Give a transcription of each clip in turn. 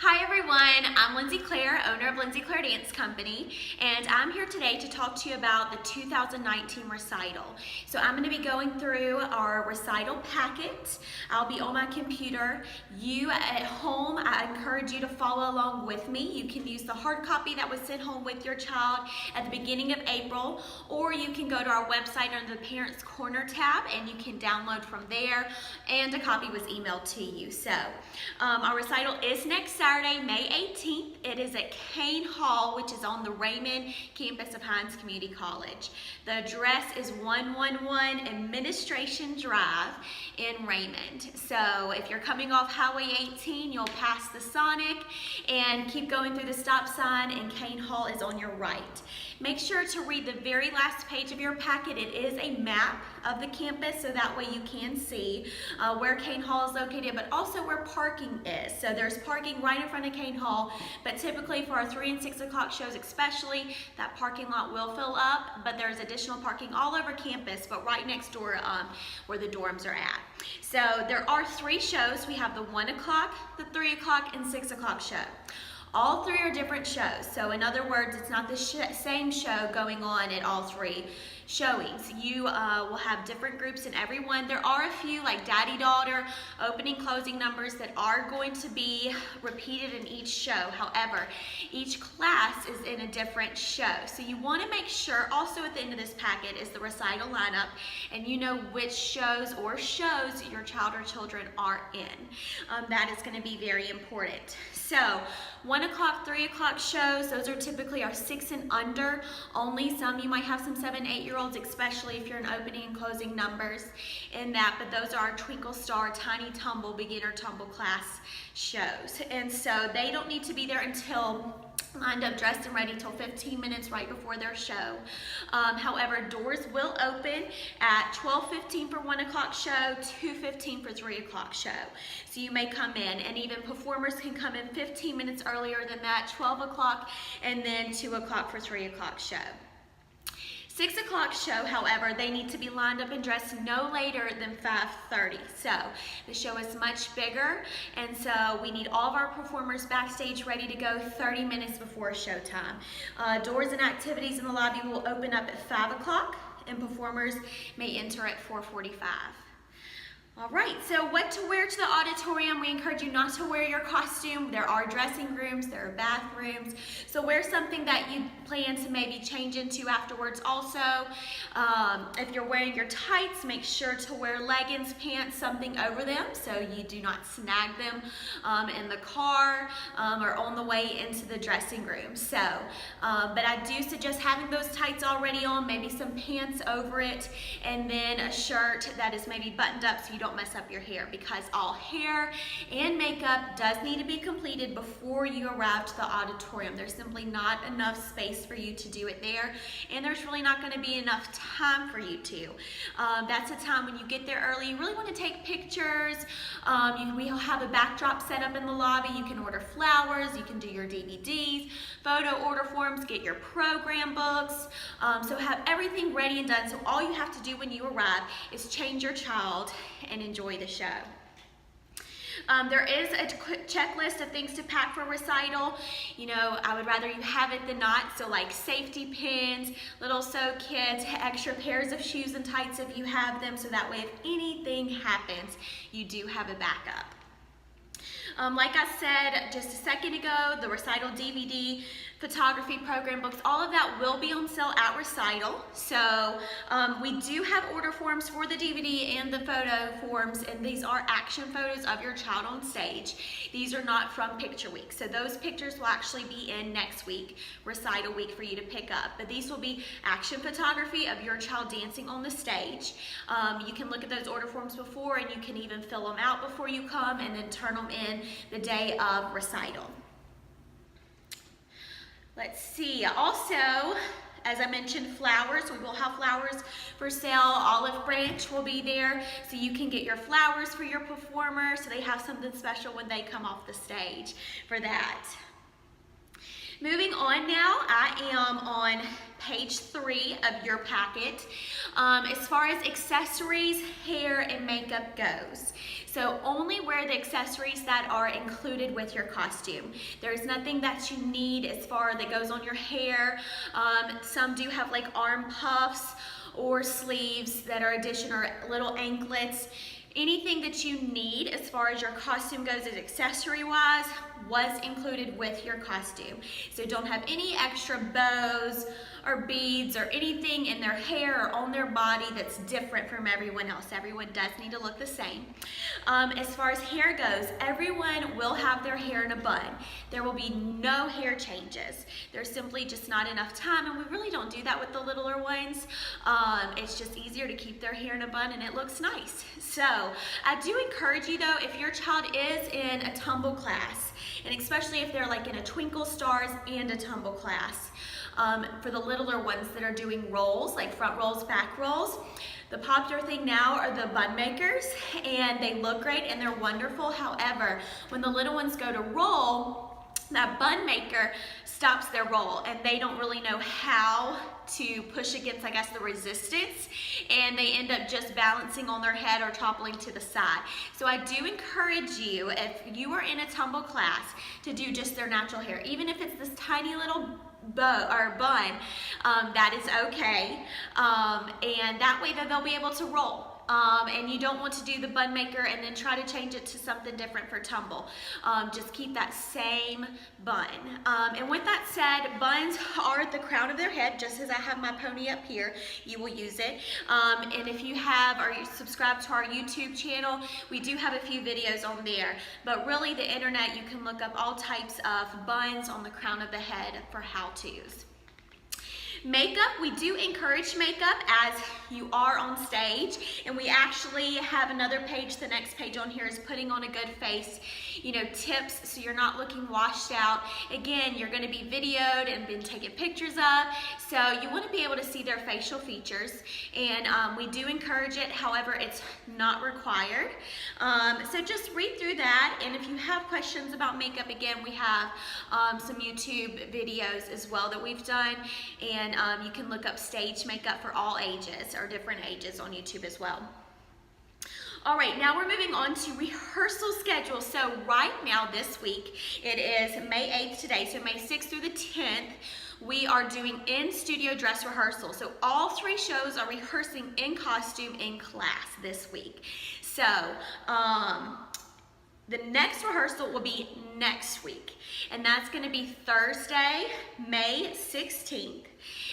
Hi everyone, I'm Lindsay Claire, owner of Lindsay Claire Dance Company, and I'm here today to talk to you about the 2019 recital. So I'm going to be going through our recital packet. I'll be on my computer. You at home, I encourage you to follow along with me. You can use the hard copy that was sent home with your child at the beginning of April, or you can go to our website under the Parents Corner tab and you can download from there, and a copy was emailed to you. So our recital is next Saturday, May 18th. It is at Kane Hall, which is on the Raymond campus of Hines Community College. The address is 111 Administration Drive in Raymond. So if you're coming off Highway 18, you'll pass the Sonic and keep going through the stop sign, and Kane Hall is on your right. Make sure to read the very last page of your packet. It is a map of the campus, so that way you can see where Kane Hall is located, but also where parking is. So there's parking right in front of Kane Hall, but typically for our 3 and 6 o'clock shows especially, that parking lot will fill up, but there's additional parking all over campus, but right next door where the dorms are at. So there are 3 shows. We have the 1 o'clock, the 3 o'clock, and 6 o'clock show. All 3 are different shows. So in other words, it's not the same show going on at all 3 showings. You will have different groups in every one. There are a few like Daddy Daughter, opening closing numbers that are going to be repeated in each show. However, each class is in a different show. So you want to make sure also at the end of this packet is the recital lineup, and you know which shows or shows your child or children are in. That is going to be very important. So 1 o'clock, 3 o'clock shows, those are typically our 6 and under only. Some you might have some 7, 8-year-olds, especially if you're in opening and closing numbers in that, but those are our Twinkle Star, Tiny Tumble, Beginner Tumble class shows. And so they don't need to be there until lined up, dressed and ready till 15 minutes right before their show. However, doors will open at 12:15 for 1 o'clock show, 2:15 for 3 o'clock show. So you may come in, and even performers can come in 15 minutes earlier than that, 12 o'clock, and then 2 o'clock for 3 o'clock show. 6 o'clock show, however, they need to be lined up and dressed no later than 5:30. So the show is much bigger, and so we need all of our performers backstage ready to go 30 minutes before showtime. Doors and activities in the lobby will open up at 5 o'clock, and performers may enter at 4:45. All right, so what to wear to the auditorium? We encourage you not to wear your costume. There are dressing rooms, there are bathrooms. So wear something that you plan to maybe change into afterwards also. If you're wearing your tights, make sure to wear leggings, pants, something over them so you do not snag them in the car or on the way into the dressing room. So, but I do suggest having those tights already on, maybe some pants over it, and then a shirt that is maybe buttoned up so you don't mess up your hair, because all hair and makeup does need to be completed before you arrive to the auditorium. There's simply not enough space for you to do it there, and there's really not going to be enough time for you to. That's a time when you get there early, you really want to take pictures. We'll have a backdrop set up in the lobby. You can order flowers, you can do your DVDs, photo order forms, get your program books. So have everything ready and done. So all you have to do when you arrive is change your child and enjoy the show. There is a quick checklist of things to pack for recital. You know, I would rather you have it than not. So like safety pins, little sew kits, extra pairs of shoes and tights if you have them, so that way if anything happens, you do have a backup. Like I said just a second ago, the recital DVD, photography program books, all of that will be on sale at recital. So we do have order forms for the DVD and the photo forms, and these are action photos of your child on stage. These are not from picture week. So those pictures will actually be in next week, recital week, for you to pick up. But these will be action photography of your child dancing on the stage. You can look at those order forms before, and you can even fill them out before you come and then turn them in the day of recital. Let's see, also, as I mentioned, flowers. We will have flowers for sale. Olive Branch will be there, so you can get your flowers for your performers, so they have something special when they come off the stage for that. Moving on now, I am on page 3 of your packet. As far as accessories, hair, and makeup goes. So only wear the accessories that are included with your costume. There's nothing that you need as far that goes on your hair. Some do have like arm puffs or sleeves that are additional, or little anklets. Anything that you need as far as your costume goes as accessory-wise was included with your costume. So don't have any extra bows or beads or anything in their hair or on their body that's different from everyone else. Everyone does need to look the same. As far as hair goes, everyone will have their hair in a bun. There will be no hair changes. There's simply just not enough time, and we really don't do that with the littler ones. It's just easier to keep their hair in a bun, and it looks nice. So I do encourage you though, if your child is in a tumble class, and especially if they're like in a Twinkle Stars and a tumble class, for the littler ones that are doing rolls, like front rolls, back rolls, the popular thing now are the bun makers, and they look great and they're wonderful. However, when the little ones go to roll, that bun maker stops their roll and they don't really know how to push against, I guess, the resistance, and they end up just balancing on their head or toppling to the side. So I do encourage you, if you are in a tumble class, to do just their natural hair. Even if it's this tiny little bow or bun, that is okay. And that way that they'll be able to roll. And you don't want to do the bun maker and then try to change it to something different for tumble. Just keep that same bun. And with that said, buns are at the crown of their head, just as I have my pony up here. You will use it. And if you have or you subscribe to our YouTube channel, we do have a few videos on there. But really, the internet, you can look up all types of buns on the crown of the head for how-tos. Makeup, we do encourage makeup as you are on stage, and we actually have another page. The next page on here is putting on a good face, tips so you're not looking washed out. Again, you're going to be videoed and been taken pictures of, so you want to be able to see their facial features, and we do encourage it. However, it's not required. So just read through that, and if you have questions about makeup, again, we have some YouTube videos as well that we've done, and you can look up stage makeup for all ages or different ages on YouTube as well. All right, now we're moving on to rehearsal schedule. So right now this week, it is May 8th today, so May 6th through the 10th, we are doing in-studio dress rehearsal. So all 3 shows are rehearsing in costume in class this week. So the next rehearsal will be next week, and that's going to be Thursday, May 16th,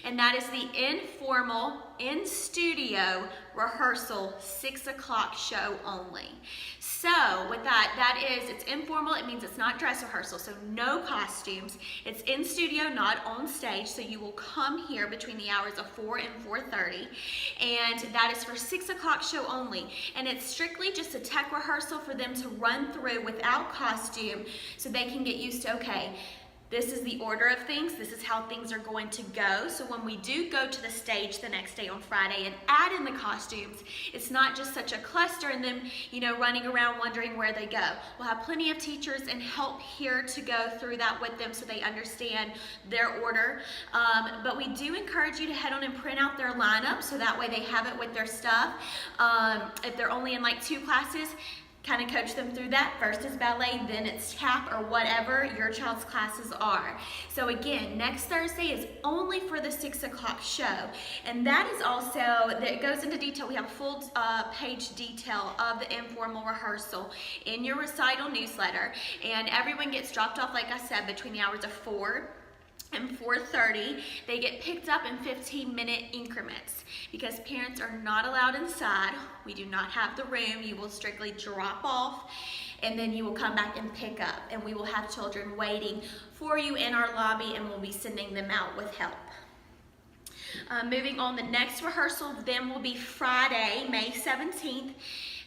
and that is the informal in-studio rehearsal 6 o'clock show only. So with that is, it's informal. It means it's not dress rehearsal, so no costumes. It's in studio, not on stage, so you will come here between the hours of 4 and 4:30, and that is for 6 o'clock show only. And it's strictly just a tech rehearsal for them to run through without costume so they can get used to, okay, this is the order of things. This is how things are going to go. So when we do go to the stage the next day on Friday and add in the costumes, it's not just such a cluster and them, running around wondering where they go. We'll have plenty of teachers and help here to go through that with them so they understand their order. But we do encourage you to head on and print out their lineup so that way they have it with their stuff. If they're only in like 2 classes, kind of coach them through that. First is ballet, then it's tap, or whatever your child's classes are. So again, next Thursday is only for the 6 o'clock show. And that is also, that goes into detail. We have a full page detail of the informal rehearsal in your recital newsletter. And everyone gets dropped off, like I said, between the hours of 4 and 4:30. They get picked up in 15-minute increments because parents are not allowed inside. We do not have the room. You will strictly drop off and then you will come back and pick up, and we will have children waiting for you in our lobby, and we'll be sending them out with help. Moving on, the next rehearsal then will be Friday, May 17th.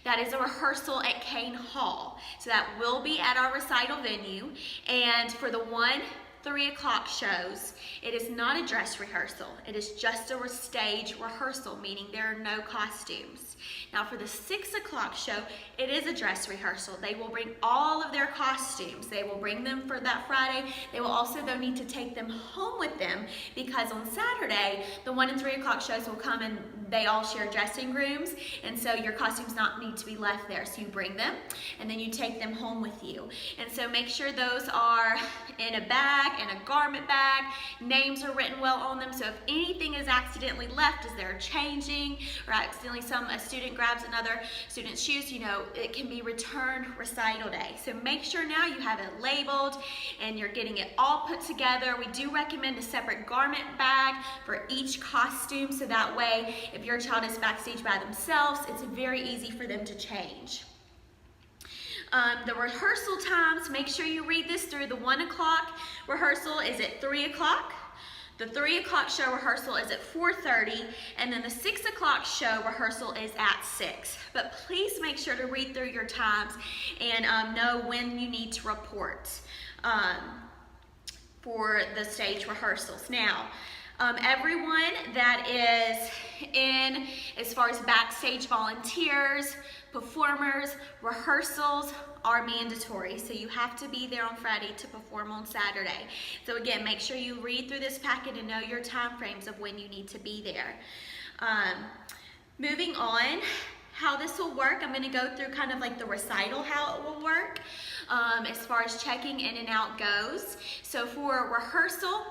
That is a rehearsal at Kane Hall. So that will be at our recital venue. And for the one 3 o'clock shows, it is not a dress rehearsal. It is just a stage rehearsal, meaning there are no costumes. Now for the 6 o'clock show, it is a dress rehearsal. They will bring all of their costumes. They will bring them for that Friday. They will also though need to take them home with them, because on Saturday, the 1 and 3 o'clock shows will come and they all share dressing rooms, and so your costumes not need to be left there. So you bring them and then you take them home with you. And so make sure those are in a bag, in a garment bag. Names are written well on them, so if anything is accidentally left as they're changing, or accidentally a student grabs another student's shoes, you know, it can be returned recital day. So make sure now you have it labeled and you're getting it all put together. We do recommend a separate garment bag for each costume, so that way if your child is backstage by themselves, it's very easy for them to change. The rehearsal times, make sure you read this through. The 1 o'clock rehearsal is at 3 o'clock. The 3 o'clock show rehearsal is at 4:30, and then the 6 o'clock show rehearsal is at 6. But please make sure to read through your times and know when you need to report for the stage rehearsals. Now, everyone that is in, as far as backstage volunteers, performers, rehearsals are mandatory. So you have to be there on Friday to perform on Saturday. So again, make sure you read through this packet and know your time frames of when you need to be there. Moving on, how this will work, I'm going to go through kind of like the recital, how it will work as far as checking in and out goes. So for rehearsal,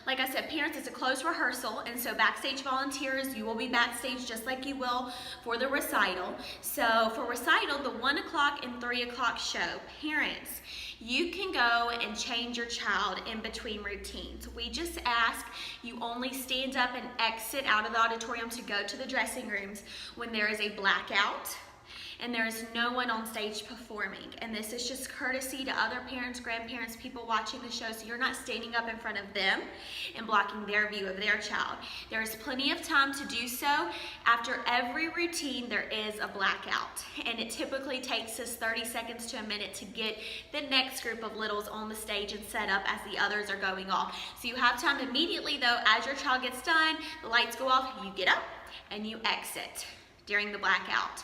like I said, parents, it's a closed rehearsal, and so backstage volunteers, you will be backstage just like you will for the recital. So for recital, the 1 o'clock and 3 o'clock show, parents, you can go and change your child in between routines. We just ask you only stand up and exit out of the auditorium to go to the dressing rooms when there is a blackout and there is no one on stage performing. And this is just courtesy to other parents, grandparents, people watching the show, so you're not standing up in front of them and blocking their view of their child. There is plenty of time to do so. After every routine, there is a blackout, and it typically takes us 30 seconds to a minute to get the next group of littles on the stage and set up as the others are going off. So you have time immediately though, as your child gets done, the lights go off, you get up and you exit during the blackout.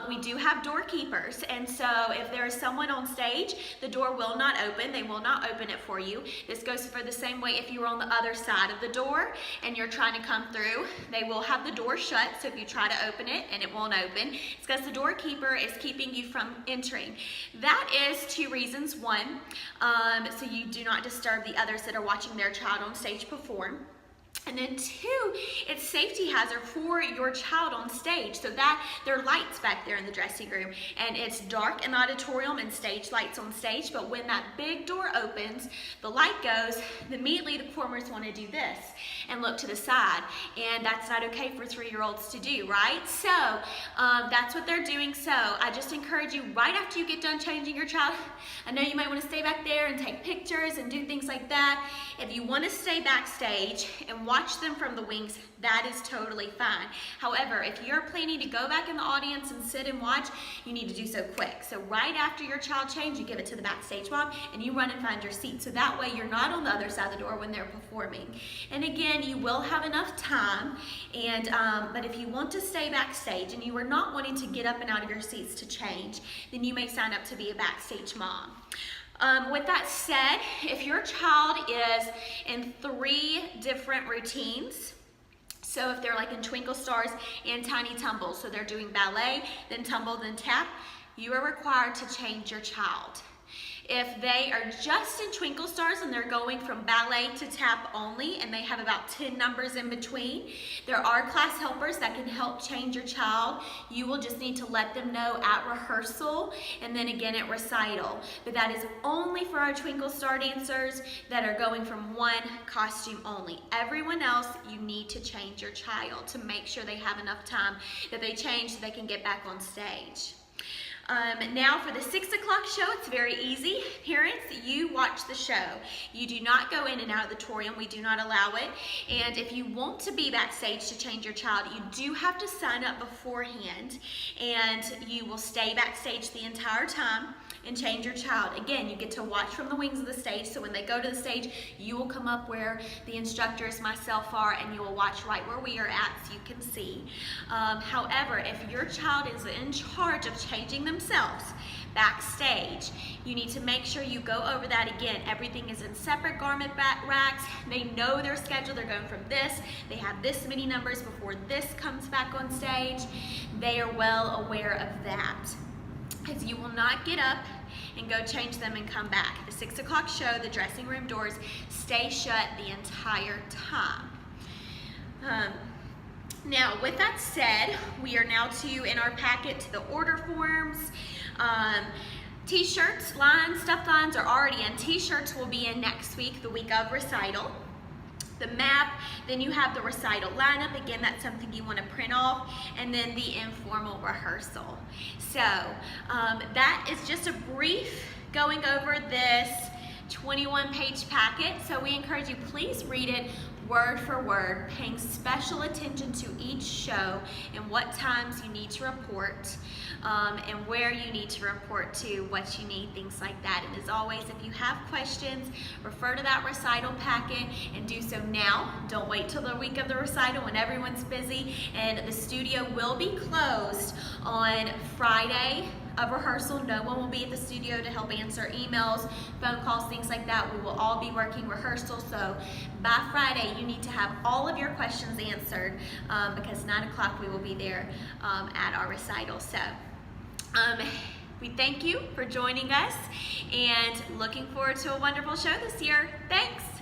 We do have doorkeepers, and so if there is someone on stage, the door will not open. They will not open it for you. This goes for the same way if you were on the other side of the door and you're trying to come through. They will have the door shut, so if you try to open it and it won't open, it's because the doorkeeper is keeping you from entering. That is 2 reasons. 1, so you do not disturb the others that are watching their child on stage perform. And then 2, it's safety hazard for your child on stage, so that there are lights back there in the dressing room, and it's dark in the auditorium and stage lights on stage, but when that big door opens, the light goes, immediately the performers want to do this and look to the side, and that's not okay for 3-year-olds to do, right? So that's what they're doing. So I just encourage you, right after you get done changing your child, I know you might want to stay back there and take pictures and do things like that. If you want to stay backstage and watch them from the wings, that is totally fine. However, if you're planning to go back in the audience and sit and watch, you need to do so quick. So right after your child changes, you give it to the backstage mom and you run and find your seat. So that way you're not on the other side of the door when they're performing. And again, you will have enough time, and but if you want to stay backstage and you are not wanting to get up and out of your seats to change, then you may sign up to be a backstage mom. With that said, if your child is in 3 different routines, so if they're like in Twinkle Stars and Tiny Tumbles, so they're doing ballet, then tumble, then tap, you are required to change your child. If they are just in Twinkle Stars and they're going from ballet to tap only, and they have about 10 numbers in between, there are class helpers that can help change your child. You will just need to let them know at rehearsal and then again at recital. But that is only for our Twinkle Star dancers that are going from 1 costume only. Everyone else, you need to change your child to make sure they have enough time that they change so they can get back on stage. Now for the 6 o'clock show, it's very easy. Parents, you watch the show. You do not go in and out of the auditorium. We do not allow it. And if you want to be backstage to change your child, you do have to sign up beforehand, and you will stay backstage the entire time. and change your child. Again, you get to watch from the wings of the stage, so when they go to the stage, you will come up where the instructors, myself, are, and you will watch right where we are at so you can see. However, if your child is in charge of changing themselves backstage, you need to make sure you go over that again. Everything is in separate garment racks. They know their schedule. They're going from this. They have this many numbers before this comes back on stage. They are well aware of that. Because you will not get up and go change them and come back. The 6 o'clock show, the dressing room doors stay shut the entire time. Now, with that said, we are now in our packet to the order forms. T-shirts, lines, stuffed lines are already in. T-shirts will be in next week, the week of recital. The map, then you have the recital lineup. Again, that's something you want to print off, and then the informal rehearsal. So that is just a brief going over this 21-page packet. So we encourage you, please read it word for word, paying special attention to each show and what times you need to report, and where you need to report to, what you need, things like that. And as always, if you have questions, refer to that recital packet and do so now. Don't wait till the week of the recital when everyone's busy. And the studio will be closed on Friday of rehearsal. No one will be at the studio to help answer emails, phone calls, things like that. We will all be working rehearsal, so by Friday you need to have all of your questions answered, because 9 o'clock we will be there at our recital. So we thank you for joining us and looking forward to a wonderful show this year. Thanks.